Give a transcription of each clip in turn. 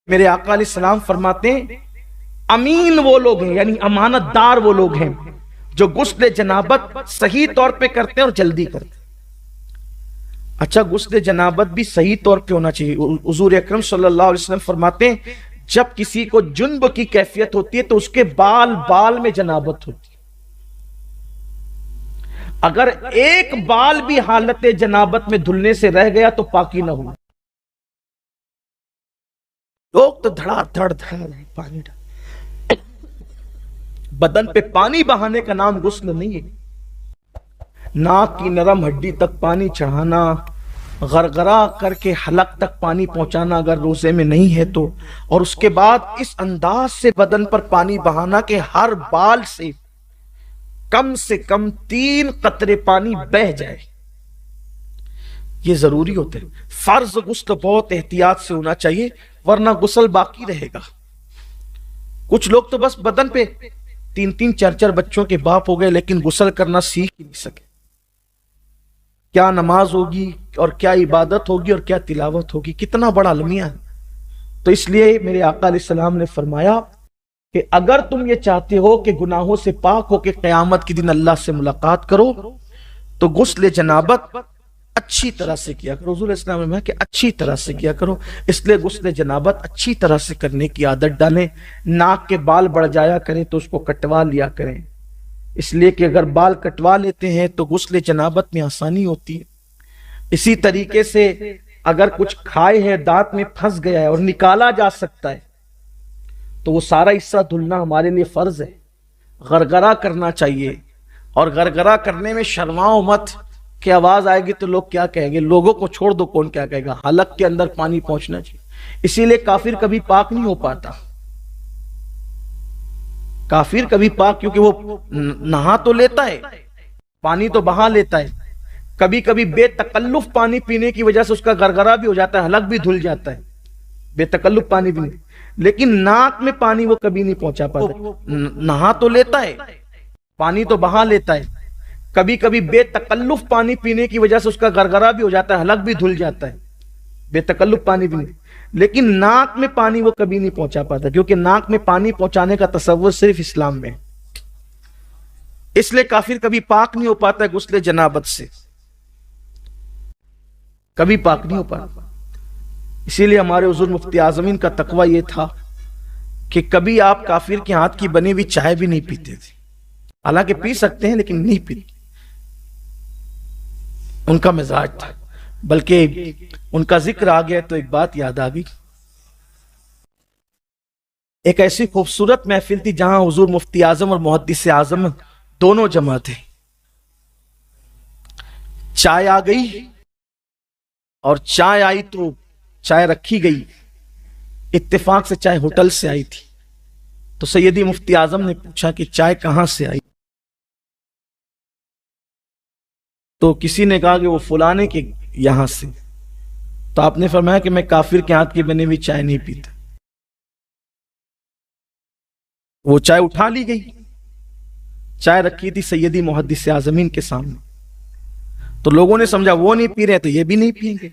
میرے آقا علیہ السلام فرماتے ہیں امین وہ لوگ ہیں، یعنی امانت دار وہ لوگ ہیں جو غسل جنابت صحیح طور پہ کرتے ہیں اور جلدی کرتے ہیں۔ اچھا، غسل جنابت بھی صحیح طور پہ ہونا چاہیے۔ حضور اکرم صلی اللہ علیہ وسلم فرماتے ہیں جب کسی کو جنب کی کیفیت ہوتی ہے تو اس کے بال میں جنابت ہوتی ہے، اگر ایک بال بھی حالت جنابت میں دھلنے سے رہ گیا تو پاکی نہ ہو۔ لوگ تو دھڑا دھڑ پانی ڈال، بدن پہ پانی بہانے کا نام غسل نہیں ہے۔ ناک کی نرم ہڈی تک پانی چڑھانا، غرغرہ کر کے حلق تک پانی پہنچانا اگر روزے میں نہیں ہے تو، اور اس کے بعد اس انداز سے بدن پر پانی بہانا کہ ہر بال سے کم 3 قطرے پانی بہہ جائے، یہ ضروری ہوتا ہے۔ فرض غسل بہت احتیاط سے ہونا چاہیے ورنہ غسل باقی رہے گا۔ کچھ لوگ تو بس بدن پہ 3 4 بچوں کے باپ ہو گئے لیکن غسل کرنا سیکھ ہی نہیں سکے۔ کیا نماز ہوگی اور کیا عبادت ہوگی اور کیا تلاوت ہوگی، کتنا بڑا المیہ ہے۔ تو اس لیے میرے آقا علیہ السلام نے فرمایا کہ اگر تم یہ چاہتے ہو کہ گناہوں سے پاک ہو کے قیامت کے دن اللہ سے ملاقات کرو تو غسل جنابت اچھی طرح سے کیا کرو۔ حضور اسلام نے کہا کہ اچھی طرح سے کیا کرو، اس لیے غسل جنابت اچھی طرح سے کرنے کی عادت ڈالیں۔ ناک کے بال بڑھ جایا کریں تو اس کو کٹوا لیا کریں، اس لیے کہ اگر بال کٹوا لیتے ہیں تو غسل جنابت میں آسانی ہوتی ہے۔ اسی طریقے سے اگر کچھ کھائے ہیں دانت میں پھنس گیا ہے اور نکالا جا سکتا ہے تو وہ سارا حصہ دھلنا ہمارے لیے فرض ہے۔ غرغرہ کرنا چاہیے، اور غرغرہ کرنے میں شرماؤ مت کہ آواز آئے گی تو لوگ کیا کہیں گے، لوگوں کو چھوڑ دو، کون کیا کہے گا، حلق کے اندر پانی پہنچنا چاہیے۔ اسی لیے کافر کبھی پاک نہیں ہو پاتا، کافر کبھی پاک، کیونکہ وہ نہا تو لیتا ہے، پانی تو بہا لیتا ہے، کبھی کبھی بے تکلف پانی پینے کی وجہ سے اس کا غرغرہ بھی ہو جاتا ہے، حلق بھی دھل جاتا ہے بے تکلف پانی پینے، لیکن ناک میں پانی وہ کبھی نہیں پہنچا پاتا۔ نہا تو لیتا ہے، پانی تو بہا لیتا ہے، کبھی کبھی بے تکلف پانی پینے کی وجہ سے اس کا غرغرہ بھی ہو جاتا ہے، حلق بھی دھل جاتا ہے بے تکلف پانی پینے، لیکن ناک میں پانی وہ کبھی نہیں پہنچا پاتا، کیونکہ ناک میں پانی پہنچانے کا تصور صرف اسلام میں ہے۔ اس لیے کافر کبھی پاک نہیں ہو پاتا ہے غسل جنابت سے، کبھی پاک نہیں ہو پاتا۔ اسی لیے ہمارے حضور مفتی اعظمین کا تقوی یہ تھا کہ کبھی آپ کافر کے ہاتھ کی بنی ہوئی چائے بھی نہیں پیتے تھے، حالانکہ پی سکتے ہیں لیکن نہیں پیتے، ان کا مزاج تھا۔ بلکہ ان کا ذکر آ گیا تو ایک بات یاد آ گئی، ایک ایسی خوبصورت محفل تھی جہاں حضور مفتی اعظم اور محدث اعظم دونوں جمع تھے، چائے آ گئی، اور چائے آئی تو چائے رکھی گئی، اتفاق سے چائے ہوٹل سے آئی تھی، تو سیدی مفتی اعظم نے پوچھا کہ چائے کہاں سے آئی؟ تو کسی نے کہا کہ وہ فلانے کے یہاں سے، تو آپ نے فرمایا کہ میں کافر کے ہاتھ کی بنی ہوئی چائے نہیں پیتا۔ وہ چائے اٹھا لی گئی، چائے رکھی تھی سیدی محدث اعظمین کے سامنے، تو لوگوں نے سمجھا وہ نہیں پی رہے تو یہ بھی نہیں پئیں گے،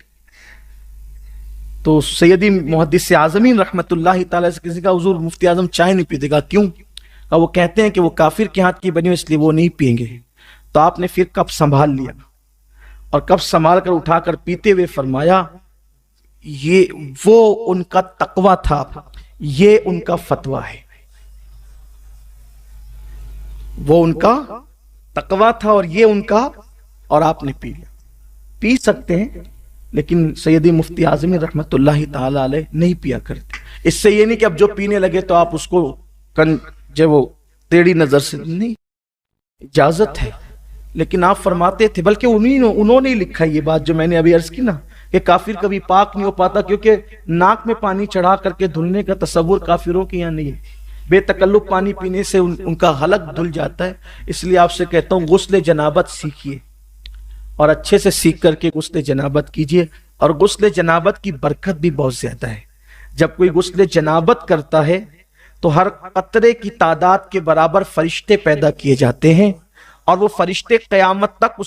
تو سیدی محدث اعظمین رحمت اللہ تعالی سے کسی کا حضور مفتی اعظم چائے نہیں پیتے، گا کیوں؟ کہ وہ کہتے ہیں کہ وہ کافر کے ہاتھ کی بنی ہوئی اس لیے وہ نہیں پئیں گے۔ تو آپ نے پھر کپ سنبھال لیا، اور کپ سنبھال کر اٹھا کر پیتے ہوئے فرمایا یہ وہ ان کا تقوی تھا، یہ ان کا فتویٰ ہے، وہ ان کا تقوی تھا اور یہ ان کا، اور آپ نے پی لیا۔ پی سکتے ہیں لیکن سیدی مفتی اعظمین رحمت اللہ تعالی علیہ نہیں پیا کرتے۔ اس سے یہ نہیں کہ اب جو پینے لگے تو آپ اس کو جو وہ ٹیڑھی نظر سے، نہیں، اجازت ہے، لیکن آپ فرماتے تھے، بلکہ انہوں نے لکھا یہ بات جو میں نے ابھی عرض کی نا کہ کافر کبھی پاک نہیں ہو پاتا، کیونکہ ناک میں پانی چڑھا کر کے دھلنے کا تصور کافروں کے یہاں نہیں ہے، بے تکلف پانی پینے سے ان کا حلق دھل جاتا ہے۔ اس لیے آپ سے کہتا ہوں غسل جنابت سیکھیے، اور اچھے سے سیکھ کر کے غسل جنابت کیجیے، اور غسل جنابت کی برکت بھی بہت زیادہ ہے۔ جب کوئی غسل جنابت کرتا ہے تو ہر قطرے کی تعداد کے برابر فرشتے پیدا کیے جاتے ہیں، اور وہ فرشتے قیامت تک اس